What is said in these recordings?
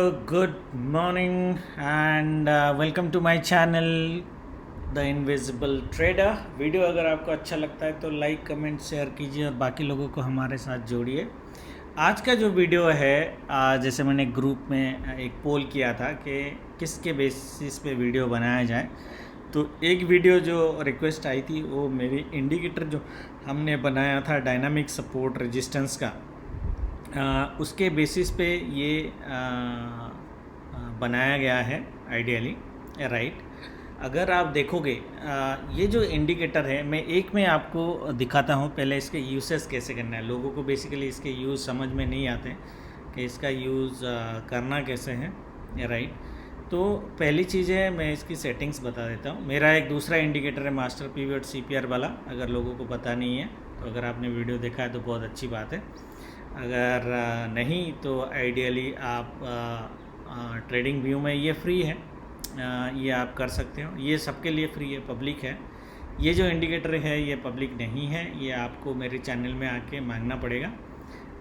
good morning and welcome to my channel the invisible trader. Video अगर आपको अच्छा लगता है तो लाइक कमेंट शेयर कीजिए और बाकी लोगों को हमारे साथ जोड़िए। आज का जो वीडियो है जैसे मैंने ग्रुप में एक पोल किया था कि किसके बेसिस पे वीडियो बनाया जाए, तो एक वीडियो जो रिक्वेस्ट आई थी वो मेरी इंडिकेटर जो हमने बनाया था डायनामिक सपोर्ट रेजिस्टेंस का, उसके बेसिस पे ये बनाया गया है आइडियली, राइट। अगर आप देखोगे ये जो इंडिकेटर है, मैं एक में आपको दिखाता हूँ। पहले इसके यूसेस कैसे करना है। लोगों को बेसिकली इसके यूज़ समझ में नहीं आते कि इसका यूज़ करना कैसे है, राइट। तो पहली चीज़ है, मैं इसकी सेटिंग्स बता देता हूँ। मेरा एक दूसरा इंडिकेटर है मास्टर पीवीट CPR वाला, अगर लोगों को पता नहीं है तो अगर आपने वीडियो देखा है तो बहुत अच्छी बात है। अगर नहीं तो आइडियली आप ट्रेडिंग व्यू में ये फ्री है, ये आप कर सकते हो। ये सबके लिए फ्री है, पब्लिक है। ये जो इंडिकेटर है ये पब्लिक नहीं है, ये आपको मेरे चैनल में आके मांगना पड़ेगा।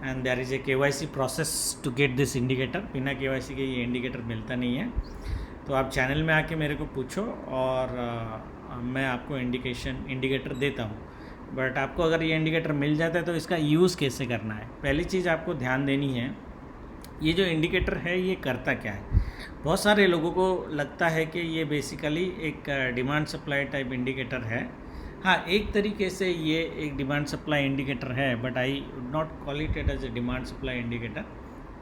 And there is a KYC process to get this indicator. बिना KYC के ये इंडिकेटर मिलता नहीं है। तो आप चैनल में आके मेरे को पूछो और मैं आपको इंडिकेटर देता हूँ। बट आपको अगर ये इंडिकेटर मिल जाता है तो इसका यूज़ कैसे करना है, पहली चीज़ आपको ध्यान देनी है। ये जो इंडिकेटर है ये करता क्या है। बहुत सारे लोगों को लगता है कि ये बेसिकली एक डिमांड सप्लाई टाइप इंडिकेटर है। हाँ, एक तरीके से ये एक डिमांड सप्लाई इंडिकेटर है, but I would not call it as a demand supply indicator,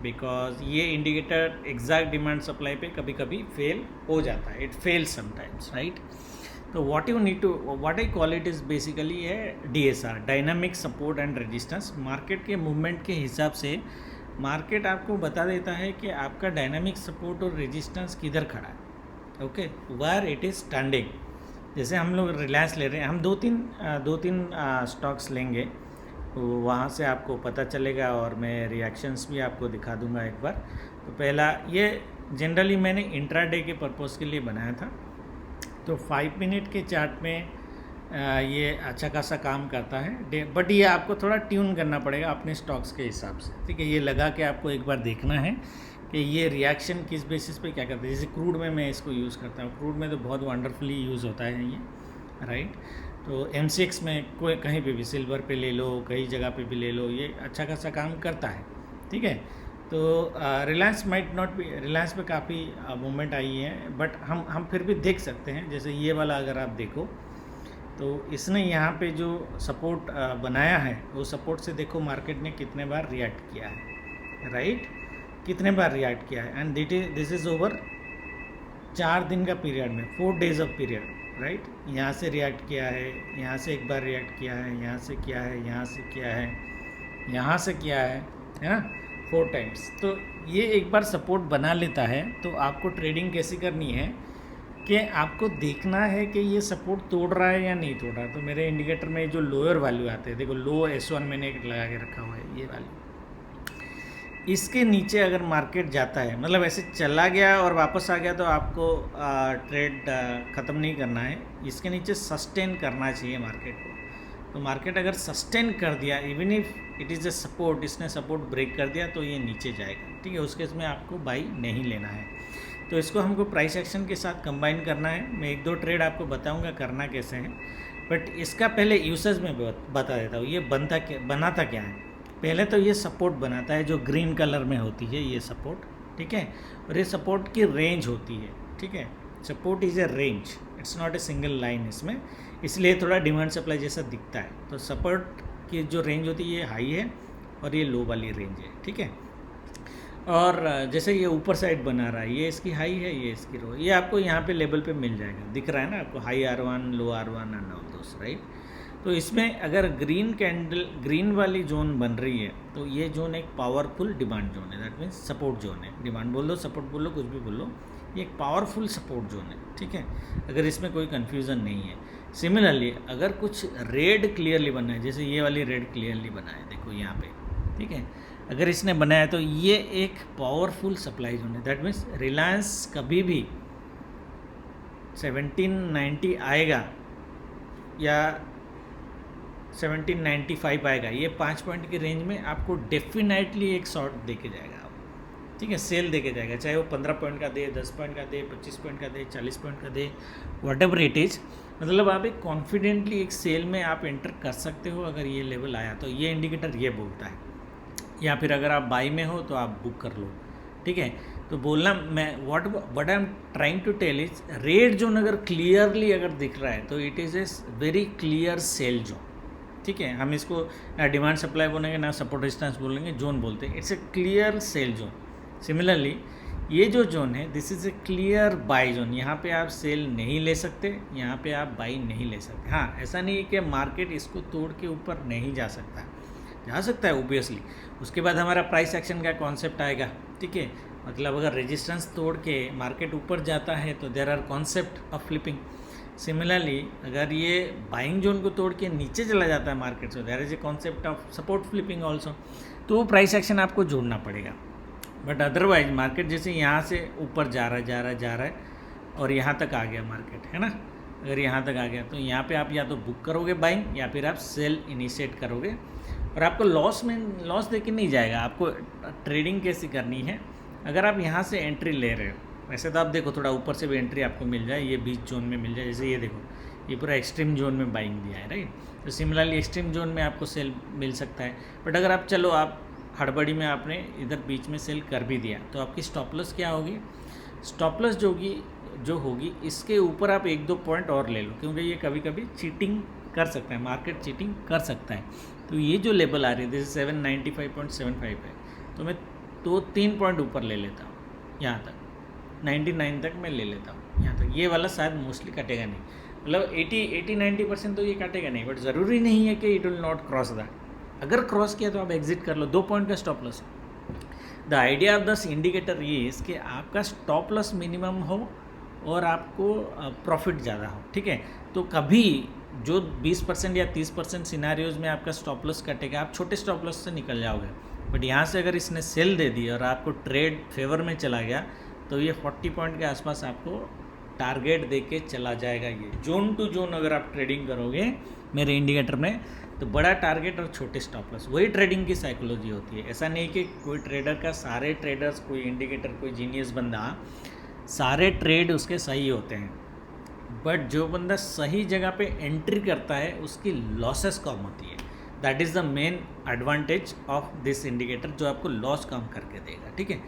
because ये इंडिकेटर एग्जैक्ट डिमांड सप्लाई पे कभी कभी फेल हो जाता है। It fails sometimes, right. तो what I call it is basically है DSR, dynamic support and resistance. Market के मूवमेंट के हिसाब से मार्केट आपको बता देता है कि आपका डायनामिक सपोर्ट और रेजिस्टेंस किधर खड़ा है, okay, where it is standing. जैसे हम लोग रिलायंस ले रहे हैं, हम दो तीन स्टॉक्स लेंगे, वहाँ से आपको पता चलेगा और मैं रिएक्शंस भी आपको दिखा दूंगा एक बार। तो पहला, ये जनरली मैंने इंट्राडे के पर्पज़ के लिए बनाया था। तो 5 मिनट के चार्ट में ये अच्छा खासा काम करता है, बट ये आपको थोड़ा ट्यून करना पड़ेगा अपने स्टॉक्स के हिसाब से, ठीक है। ये लगा के आपको एक बार देखना है कि ये रिएक्शन किस बेसिस पे क्या करता है। जैसे क्रूड में मैं इसको यूज़ करता हूँ, क्रूड में तो बहुत वंडरफुली यूज़ होता है ये, राइट। तो MCX में कोई कहीं पे भी, सिल्वर पे ले लो, कई जगह पे भी ले लो, ये अच्छा खासा काम करता है, ठीक है। तो Reliance might not be, Reliance पे काफ़ी मूवमेंट आई है, बट हम फिर भी देख सकते हैं। जैसे ये वाला अगर आप देखो तो इसने यहाँ पे जो सपोर्ट बनाया है, वो सपोर्ट से देखो मार्केट ने कितने बार रिएक्ट किया है, राइट, कितने बार रिएक्ट किया है। एंड दिस इज़ ओवर 4 दिन का पीरियड में, 4 डेज ऑफ पीरियड, राइट। यहाँ से रिएक्ट किया है, यहाँ से एक बार रिएक्ट किया है, यहाँ से किया है, यहाँ से किया है, यहाँ से किया है ना, 4 टाइम्स। तो ये एक बार सपोर्ट बना लेता है। तो आपको ट्रेडिंग कैसी करनी है कि आपको देखना है कि ये सपोर्ट तोड़ रहा है या नहीं तोड़ रहा है। तो मेरे इंडिकेटर में जो लोअर वैल्यू आते हैं, देखो लो S1 मैंने लगा के रखा हुआ है, ये वैल्यू, इसके नीचे अगर मार्केट जाता है, मतलब ऐसे चला गया और वापस आ गया, तो आपको ट्रेड ख़त्म नहीं करना है। इसके नीचे सस्टेन करना चाहिए मार्केट को। तो मार्केट अगर सस्टेन कर दिया, even if it is a support, इसने सपोर्ट ब्रेक कर दिया, तो ये नीचे जाएगा, ठीक है। उसके इसमें आपको बाई नहीं लेना है। तो इसको हमको प्राइस एक्शन के साथ कंबाइन करना है। मैं 1-2 ट्रेड आपको बताऊंगा करना कैसे है, बट इसका पहले यूसेज में बता देता हूँ। ये बनाता क्या है। पहले तो ये सपोर्ट बनाता है जो ग्रीन कलर में होती है, ये सपोर्ट, ठीक है। और ये सपोर्ट की रेंज होती है, ठीक है। Support is a range, it's not a single line इसमें, इसलिए थोड़ा डिमांड सप्लाई जैसा दिखता है। तो सपोर्ट की जो रेंज होती है ये हाई है और ये लो वाली रेंज है, ठीक है। और जैसे ये ऊपर साइड बना रहा है, ये इसकी हाई है, ये इसकी लो, ये आपको यहाँ पे लेवल पे मिल जाएगा, दिख रहा है ना आपको, high R1, low R1 and all those, right. तो इसमें अगर ग्रीन वाली जोन बन रही है, तो ये जोन एक पावरफुल डिमांड जोन है, दैट मीन्स सपोर्ट जोन है। डिमांड बोल लो, सपोर्ट बोल लो, कुछ भी बोल लो, ये एक पावरफुल सपोर्ट जोन है, ठीक है। अगर इसमें कोई कन्फ्यूज़न नहीं है। सिमिलरली अगर कुछ रेड क्लियरली बना है, जैसे ये वाली रेड क्लियरली बना है, देखो यहाँ पे, ठीक है, अगर इसने बनाया तो ये एक पावरफुल सप्लाई जोन है। दैट मीन्स रिलायंस कभी भी 1790 आएगा या 1795 आएगा, ये 5 पॉइंट की रेंज में आपको डेफिनेटली एक शॉर्ट देके जाएगा, ठीक है, सेल दे के जाएगा, चाहे वो 15 पॉइंट का दे, 10 पॉइंट का दे, 25 पॉइंट का दे, 40 पॉइंट का दे, वट एवर इट इज़। मतलब आप एक कॉन्फिडेंटली एक सेल में आप एंटर कर सकते हो अगर ये लेवल आया तो। ये इंडिकेटर ये बोलता है। या फिर अगर आप बाई में हो तो आप बुक कर लो, ठीक है। तो बोलना मैं what I am trying to tell is, red zone अगर क्लियरली अगर दिख रहा है तो it is a very clear sell zone, ठीक है। हम इसको ना डिमांड सप्लाई बोलेंगे ना सपोर्ट रेजिस्टेंस बोलेंगे, जोन बोलते हैं। It's a clear sell zone. Similarly ये जो जोन है this is a clear by zone. यहाँ पे आप सेल नहीं ले सकते, यहाँ पे आप बाई नहीं ले सकते। हाँ, ऐसा नहीं है कि मार्केट इसको तोड़ के ऊपर नहीं जा सकता, जा सकता है ओबियसली। उसके बाद हमारा प्राइस एक्शन का कॉन्सेप्ट आएगा, ठीक है। मतलब अगर रेजिस्टेंस तोड़ के मार्केट ऊपर जाता है तो there are concept of flipping. Similarly अगर ये बाइंग जोन को तोड़ के नीचे चला जाता है मार्केट से, there is a concept of support flipping also. तो वो प्राइस एक्शन आपको जोड़ना पड़ेगा। बट अदरवाइज मार्केट जैसे यहाँ से ऊपर जा रहा है और यहाँ तक आ गया मार्केट, है ना। अगर यहाँ तक आ गया तो यहाँ पे आप या तो बुक करोगे बाइंग या फिर आप सेल इनिशिएट करोगे। और आपको लॉस देके नहीं जाएगा। आपको ट्रेडिंग कैसी करनी है, अगर आप यहाँ से एंट्री ले रहे हो, वैसे तो आप देखो थोड़ा ऊपर से भी एंट्री आपको मिल जाए, ये बीच जोन में मिल जाए। जैसे ये देखो, ये पूरा एक्सट्रीम जोन में बाइंग दिया है, राइट। तो सिमिलरली एक्सट्रीम जोन में आपको सेल मिल सकता है। बट अगर आप चलो आप हड़बड़ी में आपने इधर बीच में सेल कर भी दिया तो आपकी स्टॉप लॉस क्या होगी? स्टॉप लॉस जो होगी इसके ऊपर आप 1-2 पॉइंट और ले लो, क्योंकि ये कभी कभी चीटिंग कर सकता है, मार्केट चीटिंग कर सकता है। तो ये जो लेवल आ रही है दिस 795.75 है, तो मैं 2-3 पॉइंट ऊपर ले लेता हूँ, यहाँ तक 99 तक मैं ले लेता हूँ। यहाँ तक ये वाला शायद मोस्टली कटेगा नहीं, मतलब 80-90% तो ये कटेगा नहीं। बट ज़रूरी नहीं है कि it will not cross that. अगर क्रॉस किया तो आप एग्जिट कर लो, 2 पॉइंट का stop loss. The idea of this indicator ये इस कि आपका स्टॉप लॉस मिनिमम हो और आपको प्रॉफिट ज़्यादा हो, ठीक है। तो कभी जो 20% या 30% सिनारियोज़ में आपका स्टॉप लॉस कटेगा, आप छोटे स्टॉप लॉस से निकल जाओगे। बट यहाँ से अगर इसने सेल दे दी और आपको ट्रेड फेवर में चला गया तो ये 40 पॉइंट के आसपास आपको टारगेट दे के चला जाएगा। ये जोन टू जोन अगर आप ट्रेडिंग करोगे मेरे इंडिकेटर में तो बड़ा टारगेट और छोटे स्टॉप लॉस, वही ट्रेडिंग की साइकोलॉजी होती है। ऐसा नहीं कि कोई ट्रेडर का सारे ट्रेडर्स, कोई इंडिकेटर, कोई जीनियस बंदा सारे ट्रेड उसके सही होते हैं। बट जो बंदा सही जगह पे एंट्री करता है उसकी लॉसेस कम होती है। That is the main advantage of this indicator, जो आपको लॉस कम करके देगा, ठीक है।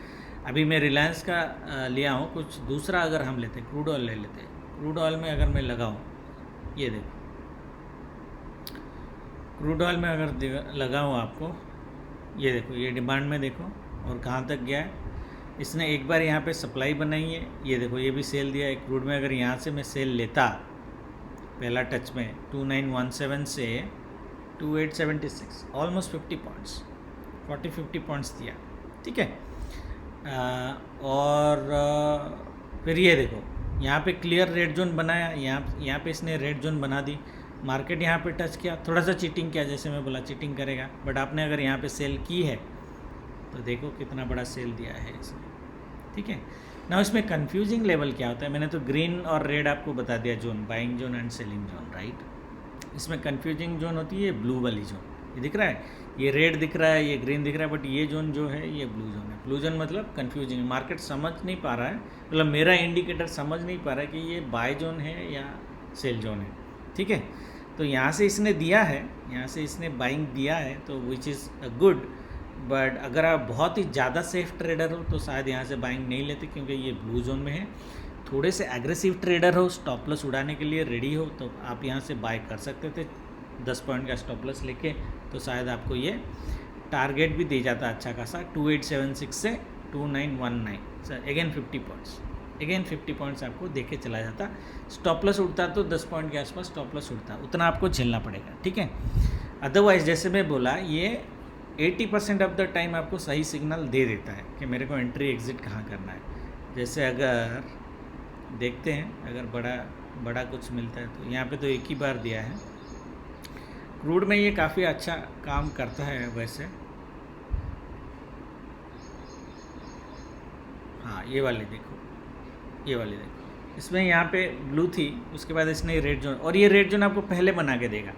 अभी मैं रिलायंस का लिया हूँ, कुछ दूसरा अगर हम लेते हैं, क्रूड ऑयल ले लेते हैं। क्रूड ऑयल में अगर मैं लगाऊँ, ये देखो क्रूड ऑयल में अगर लगाऊँ आपको, ये देखो, ये डिमांड में देखो और कहाँ तक गया है। इसने एक बार यहाँ पे सप्लाई बनाई है, ये देखो ये भी सेल दिया है क्रूड में। अगर यहाँ से मैं सेल लेता पहला टच में 2917 से 2876, ऑलमोस्ट 50 पॉइंट्स, 40-50 पॉइंट्स दिया, ठीक है। और फिर ये देखो यहाँ पे क्लियर रेड जोन बनाया, यहाँ पे इसने रेड जोन बना दी। मार्केट यहाँ पे टच किया, थोड़ा सा चीटिंग किया, जैसे मैं बोला चीटिंग करेगा। बट आपने अगर यहाँ पे सेल की है तो देखो कितना बड़ा सेल दिया है इसने, ठीक है ना। इसमें कंफ्यूजिंग लेवल क्या होता है, मैंने तो ग्रीन और रेड आपको बता दिया zone, buying zone and selling zone, right. इसमें कंफ्यूजिंग जोन होती है ब्लू वाली जोन, ये दिख रहा है, ये रेड दिख रहा है, ये ग्रीन दिख रहा है, बट ये जोन जो है ये ब्लू जोन है। ब्लू जोन मतलब कंफ्यूजिंग, मार्केट समझ नहीं पा रहा है, मतलब मेरा इंडिकेटर समझ नहीं पा रहा है कि ये बाय जोन है या सेल जोन है, ठीक है। तो यहाँ से इसने दिया है, यहाँ से इसने बाइंग दिया है, तो विच इज़ गुड। बट अगर आप बहुत ही ज़्यादा सेफ ट्रेडर हो तो शायद यहाँ से बाइंग नहीं लेते, क्योंकि ये ब्लू जोन में है। थोड़े से एग्रेसिव ट्रेडर हो, स्टॉप लॉस उड़ाने के लिए रेडी हो, तो आप यहाँ से बाय कर सकते थे 10 पॉइंट का स्टॉप लॉस लेके, तो शायद आपको ये टारगेट भी दे जाता अच्छा खासा, 2876 से 2919, sir again 50 points, again 50 points आपको देके चला जाता। स्टॉप लॉस उड़ता तो 10 पॉइंट के आसपास स्टॉप लॉस उड़ता, उतना आपको झेलना पड़ेगा, ठीक है। अदरवाइज जैसे मैं बोला, ये 80% ऑफ द टाइम आपको सही सिग्नल दे देता है कि मेरे को एंट्री एग्जिट कहाँ करना है। जैसे अगर देखते हैं, अगर बड़ा कुछ मिलता है तो यहाँ पे तो एक ही बार दिया है। क्रूड में ये काफ़ी अच्छा काम करता है वैसे। हाँ, ये वाले देखो, ये वाले देखो, इसमें यहाँ पे ब्लू थी, उसके बाद इसने रेड जोन, और ये रेड जोन आपको पहले बना के देगा,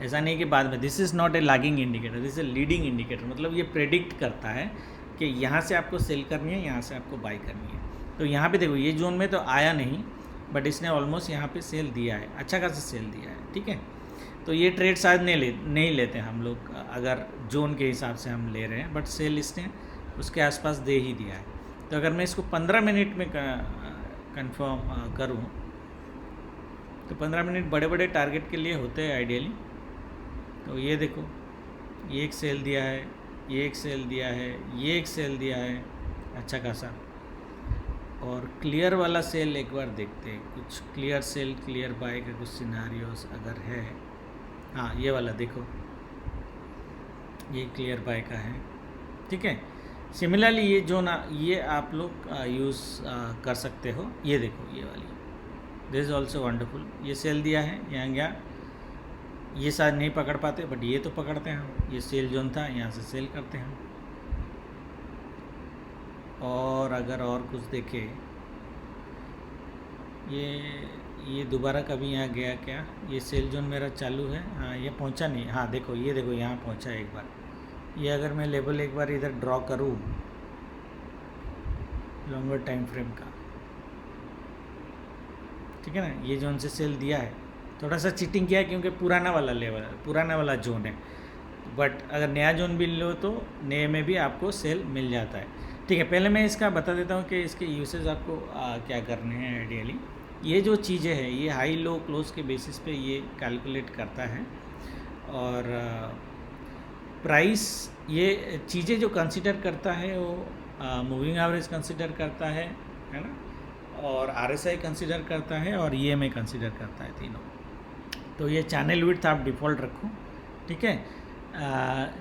ऐसा नहीं कि बाद में। This is not a lagging indicator, this is a leading indicator, मतलब ये प्रेडिक्ट करता है कि यहाँ से आपको सेल करनी है, यहाँ से आपको बाई करनी है। तो यहाँ पे देखो ये जोन में तो आया नहीं, बट इसने ऑलमोस्ट यहाँ पे सेल दिया है, अच्छा खासा सेल दिया है, ठीक है। तो ये ट्रेड शायद नहीं लेते हम लोग अगर जोन के हिसाब से हम ले रहे हैं, बट सेल इसने उसके आसपास दे ही दिया है। तो अगर मैं इसको 15 मिनट में कंफर्म करूँ तो 15 मिनट बड़े बड़े टारगेट के लिए होते हैं आइडियली। तो ये देखो ये एक सेल दिया है, ये एक सेल दिया है, ये एक सेल दिया है अच्छा खासा। और क्लियर वाला सेल एक बार देखते हैं, कुछ क्लियर सेल क्लियर बाय का कुछ सिनारियोस अगर है। हाँ ये वाला देखो, ये क्लियर बाय का है, ठीक है। सिमिलरली ये जो ना ये आप लोग यूज़ कर सकते हो। ये देखो ये वाली, दिस इज़ ऑल्सो वंडरफुल। ये सेल दिया है, यहाँ गया, ये शायद नहीं पकड़ पाते बट ये तो पकड़ते हैं हम। ये सेल जोन था, यहाँ से सेल करते हैं। और अगर और कुछ देखे, ये दोबारा कभी यहाँ गया क्या? ये सेल जोन मेरा चालू है, हाँ ये पहुँचा नहीं। हाँ देखो ये देखो यहाँ पहुँचा एक बार। ये अगर मैं लेवल एक बार इधर ड्रॉ करूँ लॉन्गर टाइम फ्रेम का, ठीक है ना, ये जोन से सेल दिया है। थोड़ा सा चीटिंग किया है क्योंकि पुराना वाला लेवल है, पुराना वाला जोन है, बट अगर नया जोन भी लो तो नए में भी आपको सेल मिल जाता है, ठीक है। पहले मैं इसका बता देता हूँ कि इसके यूसेज आपको क्या करने हैं आइडियली। ये जो चीज़ें हैं ये हाई लो क्लोज के बेसिस पे ये कैलकुलेट करता है। और प्राइस ये चीज़ें जो कंसिडर करता है वो मूविंग एवरेज कंसिडर करता है ना, और RSI कंसिडर करता है, और EMA कंसिडर करता है, तीनों। तो ये चैनल विड्थ आप डिफ़ॉल्ट रखो, ठीक है।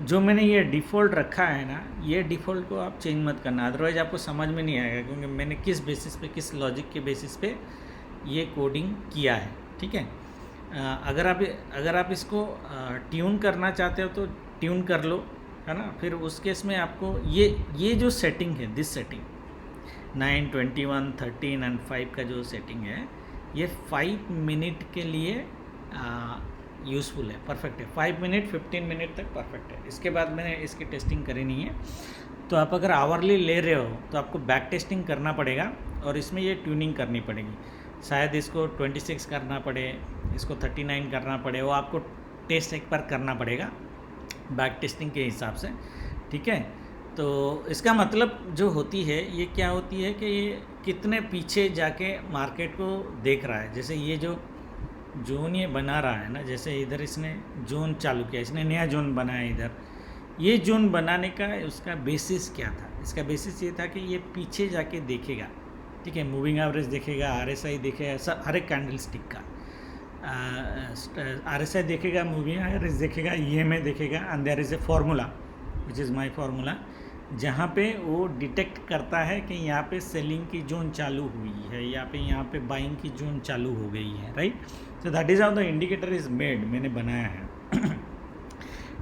जो मैंने ये डिफ़ॉल्ट रखा है ना, ये डिफ़ॉल्ट को आप चेंज मत करना, अदरवाइज आपको समझ में नहीं आएगा, क्योंकि मैंने किस बेसिस पे, किस लॉजिक के बेसिस पे ये कोडिंग किया है, ठीक है। अगर आप इसको ट्यून करना चाहते हो तो ट्यून कर लो, है ना। फिर उस केस में आपको ये जो सेटिंग है, दिस सेटिंग 9, 21, 13 एंड 5 का जो सेटिंग है, ये 5 मिनट के लिए यूज़फुल है, परफेक्ट है। 5 मिनट 15 मिनट तक परफेक्ट है। इसके बाद मैंने इसकी टेस्टिंग करी नहीं है। तो आप अगर आवरली ले रहे हो तो आपको बैक टेस्टिंग करना पड़ेगा, और इसमें ये ट्यूनिंग करनी पड़ेगी। शायद इसको 26 करना पड़े, इसको 39 करना पड़े, वो आपको टेस्ट एक बार करना पड़ेगा बैक टेस्टिंग के हिसाब से, ठीक है। तो इसका मतलब जो होती है ये क्या होती है कि ये कितने पीछे जाके मार्केट को देख रहा है। जैसे ये जो जोन ये बना रहा है ना, जैसे इधर इसने जोन चालू किया, इसने नया जोन बनाया इधर। ये जोन बनाने का उसका बेसिस क्या था? इसका बेसिस ये था कि ये पीछे जाके देखेगा, ठीक है, मूविंग एवरेज देखेगा, RSI देखेगा, सब हर एक कैंडल स्टिक का RSI देखेगा, मूविंग एवरेज देखेगा, EMA देखेगा, and there is a formula which is my formula, जहाँ पे वो डिटेक्ट करता है कि यहाँ पे सेलिंग की जोन चालू हुई है, यहाँ पे बाइंग की जोन चालू हो गई है, right. So that is how the indicator is made, मैंने बनाया है।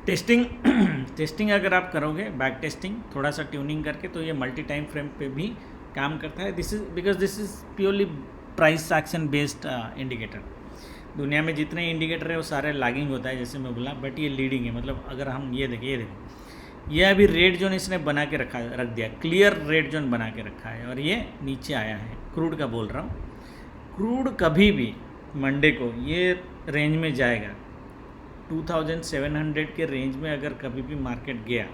टेस्टिंग अगर आप करोगे, बैक टेस्टिंग थोड़ा सा ट्यूनिंग करके, तो ये मल्टी टाइम फ्रेम पे भी काम करता है। This is purely price action based indicator. दुनिया में जितने इंडिकेटर है वो सारे लैगिंग होता है, जैसे मैं बोला, बट ये लीडिंग है। मतलब अगर हम ये देखो, ये अभी रेड जोन इसने बना के रख दिया, क्लियर रेड जोन बना के रखा है, और ये नीचे आया है। क्रूड का बोल रहा हूँ, क्रूड कभी भी मंडे को ये रेंज में जाएगा, 2700 के रेंज में अगर कभी भी मार्केट गया,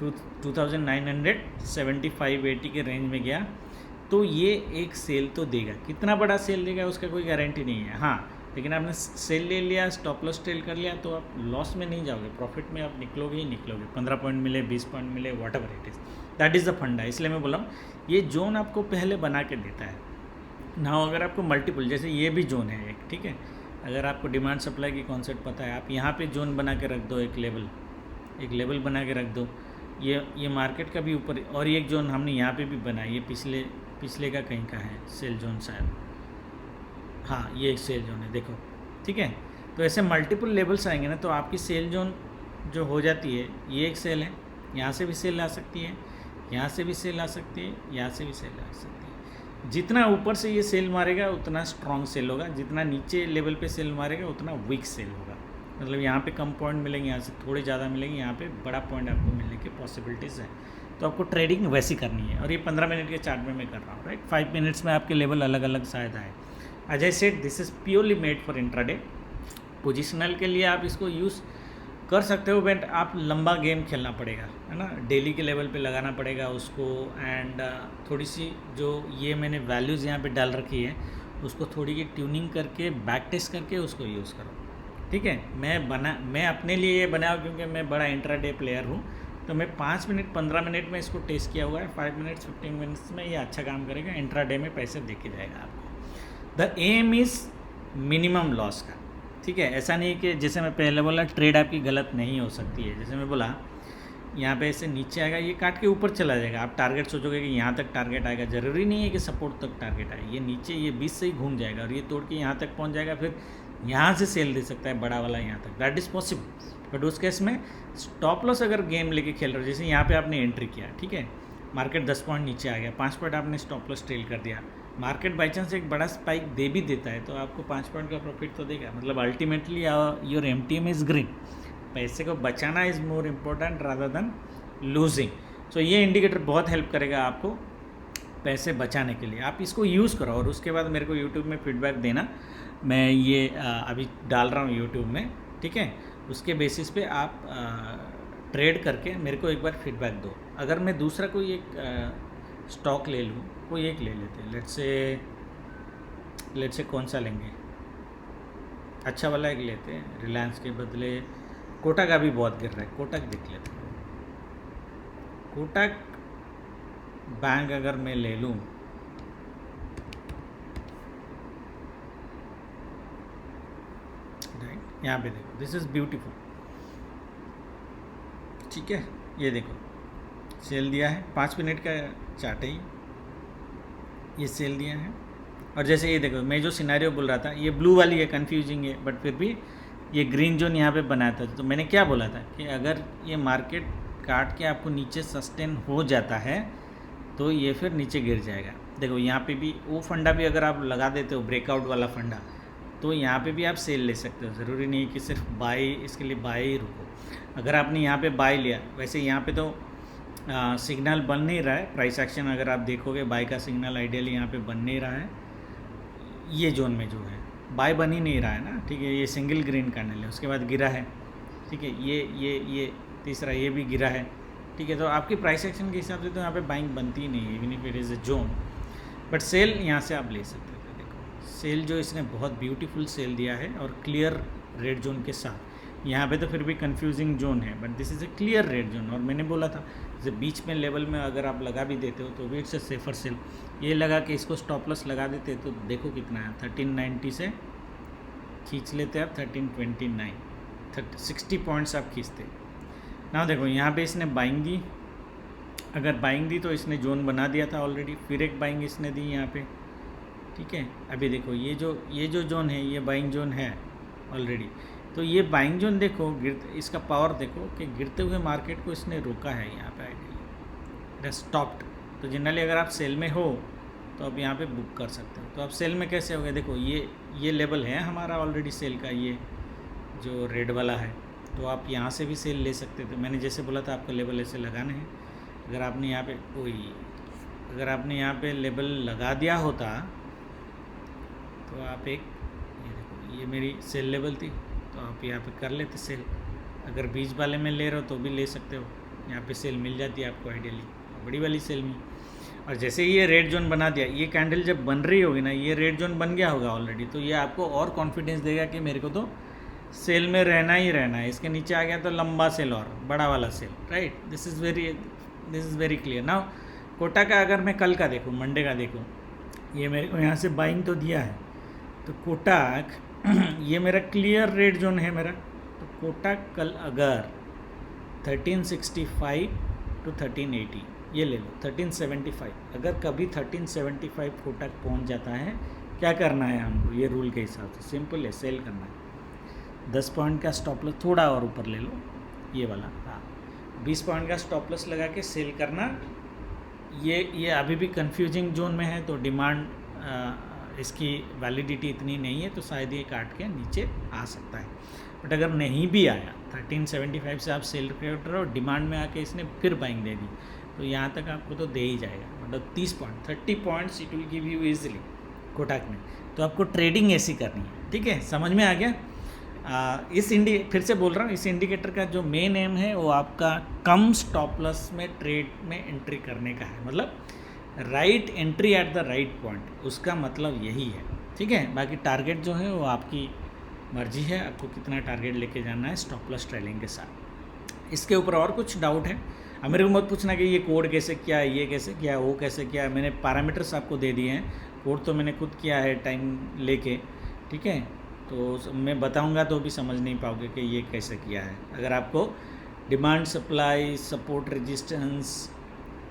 2975-80 के रेंज में गया, तो ये एक सेल तो देगा। कितना बड़ा सेल देगा उसका कोई गारंटी नहीं है, हाँ, लेकिन आपने सेल ले लिया, स्टॉप लॉस ट्रेल कर लिया, तो आप लॉस में नहीं जाओगे, प्रॉफिट में आप निकलोगे ही निकलोगे। 15 पॉइंट मिले, 20 पॉइंट मिले, what ever it is, that is the फंडा। इसलिए मैं बोला हूँ ये जोन आपको पहले बना के देता है ना। अगर आपको मल्टीपल, जैसे ये भी जोन है एक, ठीक है, अगर आपको डिमांड सप्लाई की कॉन्सेप्ट पता है, आप यहाँ पे जोन बना के रख दो, एक लेवल बना के रख दो। ये मार्केट का भी ऊपर, और एक जोन हमने यहाँ पे भी बनाया, ये पिछले का कहीं का है सेल जोन शायद, हाँ ये एक सेल जोन है, देखो, ठीक है। तो ऐसे मल्टीपल लेवल्स आएंगे ना, तो आपकी सेल जोन जो हो जाती है, ये एक सेल है, यहाँ से भी सेल आ सकती है, यहाँ से भी सेल आ सकती है, यहाँ से भी सेल आ सकती है। जितना ऊपर से ये सेल मारेगा उतना स्ट्रॉन्ग सेल होगा, जितना नीचे लेवल पे सेल मारेगा उतना वीक सेल होगा। मतलब यहाँ पे कम पॉइंट मिलेंगे, यहाँ से थोड़े ज़्यादा मिलेंगे, यहाँ पे बड़ा पॉइंट आपको मिलने की पॉसिबिलिटीज़ है। तो आपको ट्रेडिंग वैसी करनी है। और ये 15 मिनट के चार्ट में मैं कर रहा हूँ, राइट। 5 मिनट्स में आपके लेवल अलग अलग शायद आए। As I said, this is purely made for intraday. Positional के लिए आप इसको यूज़ कर सकते हो, बट आप लंबा गेम खेलना पड़ेगा, है ना। डेली के लेवल पे लगाना पड़ेगा उसको। एंड थोड़ी सी जो ये मैंने वैल्यूज़ यहाँ पे डाल रखी है उसको थोड़ी की ट्यूनिंग करके बैक टेस्ट करके उसको यूज़ करो, ठीक है। मैं अपने लिए ये बनाया क्योंकि मैं बड़ा इंट्राडे प्लेयर हूँ, तो मैं 5 मिनट 15 मिनट में इसको टेस्ट किया हुआ है। 5 मिनट्स 15 मिनट्स में ये अच्छा काम करेगा, इंट्राडे में पैसे देके जाएगा आपको। The aim is minimum loss का, ठीक है। ऐसा नहीं कि जैसे मैं पहले बोला ट्रेड आपकी गलत नहीं हो सकती है। जैसे मैं बोला यहाँ पे ऐसे नीचे आएगा, ये काट के ऊपर चला जाएगा, आप टारगेट सोचोगे कि यहाँ तक टारगेट आएगा, ज़रूरी नहीं है कि सपोर्ट तक टारगेट आए। ये नीचे ये 20 से ही घूम जाएगा और ये तोड़ के यहाँ तक पहुँच जाएगा, फिर यहाँ से सेल दे सकता है बड़ा वाला यहाँ तक, दैट इज़ पॉसिबल। बट उस केस में स्टॉप लॉस अगर गेम लेके खेल रहे हो, जैसे यहाँ पे आपने एंट्री किया, ठीक है, मार्केट 10 पॉइंट नीचे आ गया, 5 पॉइंट आपने स्टॉप लॉस ट्रेल कर दिया, मार्केट बाई चांस एक बड़ा स्पाइक दे भी देता है तो आपको 5 पॉइंट का प्रॉफिट तो देगा। मतलब ultimately your MTM is green. पैसे को बचाना is more important rather than losing. So ये इंडिकेटर बहुत हेल्प करेगा आपको पैसे बचाने के लिए। आप इसको यूज़ करो और उसके बाद मेरे को यूट्यूब में फीडबैक देना। मैं ये अभी डाल रहा हूँ यूट्यूब में, ठीक है। उसके बेसिस पे आप ट्रेड करके मेरे को एक बार फीडबैक दो। अगर मैं दूसरा कोई एक स्टॉक ले लूँ, कोई एक ले लेते हैं, लेट्स से कौन सा लेंगे, अच्छा वाला एक लेते हैं। रिलायंस के बदले कोटक अभी बहुत गिर रहा है, कोटक देख लेते हैं। कोटक बैंक अगर मैं ले लूँ, राइट, यहाँ पे देखो, दिस इज़ ब्यूटीफुल, ठीक है। ये देखो सेल दिया है, 5 मिनट का चार्ट है ये सेल दिया है। और जैसे ये देखो, मैं जो सिनेरियो बोल रहा था, ये ब्लू वाली है, कंफ्यूजिंग है, बट फिर भी ये ग्रीन जोन यहाँ पे बनाया था। तो मैंने क्या बोला था कि अगर ये मार्केट काट के आपको नीचे सस्टेन हो जाता है तो ये फिर नीचे गिर जाएगा। देखो यहाँ पे भी वो फंडा भी अगर आप लगा देते हो, ब्रेकआउट वाला फंडा, तो यहाँ पे भी आप सेल ले सकते हो। ज़रूरी नहीं कि सिर्फ बाई, इसके लिए बाई ही रुको। अगर आपने यहाँ पे बाई लिया, वैसे यहाँ पे तो सिग्नल बन नहीं रहा है, प्राइस एक्शन अगर आप देखोगे बाई का सिग्नल आइडियली यहाँ पे बन नहीं रहा है। ये जोन में जो है बाय बन ही नहीं रहा है ना, ठीक है। ये सिंगल ग्रीन कैंडल है, उसके बाद गिरा है, ठीक है। ये तीसरा ये भी गिरा है, ठीक है। तो आपकी प्राइस एक्शन के हिसाब से तो यहाँ पे बाइंग बनती ही नहीं है, even if it is a zone. But sell यहाँ से आप ले सकते थे। देखो सेल जो इसने बहुत ब्यूटीफुल सेल दिया है और क्लियर रेड जोन के साथ। यहाँ पे तो फिर भी कंफ्यूजिंग जोन है, but this is a clear red zone. और मैंने बोला था जैसे बीच में लेवल में अगर आप लगा भी देते हो तो इट्स अ सेफर सेल। ये लगा कि इसको स्टॉप लॉस लगा देते तो देखो कितना है, 1390 से खींच लेते आप 1329, 60 पॉइंट्स आप खींचते ना। देखो यहाँ पे इसने बाइंग दी, अगर बाइंग दी तो इसने जोन बना दिया था ऑलरेडी, फिर एक बाइंग इसने दी यहाँ पे, ठीक है। अभी देखो ये जो जोन है ये बाइंग जोन है ऑलरेडी। तो ये बाइंग जोन देखो, इसका पावर देखो कि गिरते हुए मार्केट को इसने रोका है यहाँ पे आइडियली, स्टॉप्ड। तो जनरली अगर आप सेल में हो तो आप यहाँ पे बुक कर सकते हो। तो आप सेल में कैसे हो गए, देखो ये लेवल है हमारा ऑलरेडी सेल का, ये जो रेड वाला है। तो आप यहाँ से भी सेल ले सकते थे। मैंने जैसे बोला था आपको लेवल ऐसे लगाने हैं। अगर आपने यहाँ पे अगर आपने यहाँ पे लेवल लगा दिया होता तो आप ये देखो, ये मेरी सेल लेवल थी, तो आप यहाँ पे कर लेते सेल। अगर बीच वाले में ले रहे हो तो भी ले सकते हो, यहाँ पे सेल मिल जाती है आपको आइडियली, बड़ी वाली सेल में। और जैसे ये रेड जोन बना दिया, ये कैंडल जब बन रही होगी ना, ये रेड जोन बन गया होगा ऑलरेडी, तो ये आपको और कॉन्फिडेंस देगा कि मेरे को तो सेल में रहना ही रहना है। इसके नीचे आ गया तो लंबा सेल और बड़ा वाला sell, right. This is very clear. Now Kotak का अगर मैं कल का देखूँ, मंडे का देखूँ, ये मेरे को यहाँ से बाइंग तो दिया है, तो कोटक ये मेरा क्लियर रेड जोन है मेरा। तो कोटक कल अगर 1365 to 1380 ये ले लो, 1375, अगर कभी 1375 कोटक पहुंच जाता है, क्या करना है हमको ये रूल के हिसाब से, सिंपल है, सेल करना है। 10 पॉइंट का स्टॉप लॉस थोड़ा और ऊपर ले लो, ये वाला, हाँ 20 पॉइंट का स्टॉप लॉस लगा के सेल करना। ये अभी भी कंफ्यूजिंग जोन में है, तो डिमांड इसकी वैलिडिटी इतनी नहीं है, तो शायद ये काट के नीचे आ सकता है। बट अगर नहीं भी आया 1375 से आप सेल कर रहे हो, डिमांड में आके इसने फिर बाइंग दे दी, तो यहाँ तक आपको तो दे ही जाएगा, मतलब 30 point 30 points it will give you easily Kotak में। तो आपको ट्रेडिंग ऐसी करनी है, ठीक है, समझ में आ गया। फिर से बोल रहा हूँ, इस इंडिकेटर का जो मेन एम है वो आपका कम स्टॉप लॉस में ट्रेड में एंट्री करने का है, मतलब right entry at the right point, उसका मतलब यही है, ठीक है। बाकी टारगेट जो है वो आपकी मर्जी है, आपको कितना टारगेट लेके जाना है स्टॉप लॉस ट्रेलिंग के साथ। इसके ऊपर और कुछ डाउट है अब मेरे को मत पूछना कि ये कोड कैसे किया, ये कैसे किया, वो कैसे किया। मैंने पैरामीटर्स आपको दे दिए हैं, कोड तो मैंने खुद किया है टाइम लेके, ठीक है। तो मैं बताऊंगा तो भी समझ नहीं पाओगे कि ये कैसे किया है। अगर आपको demand supply, support resistance,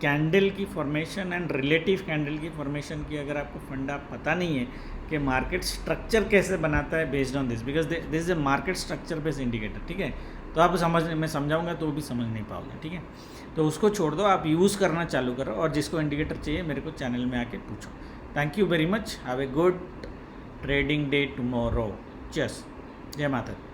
candle की फॉर्मेशन एंड रिलेटिव कैंडल की फॉर्मेशन की अगर आपको फंडा पता नहीं है कि मार्केट स्ट्रक्चर कैसे बनाता है based on this, because this is a market structure based indicator, ठीक है। तो आप मैं समझाऊंगा तो भी समझ नहीं पाओगे, ठीक है। तो उसको छोड़ दो, आप यूज़ करना चालू करो, और जिसको इंडिकेटर चाहिए मेरे को चैनल में आके पूछो। Thank you very much, have a good trading day tomorrow. Cheers, जय माता दी।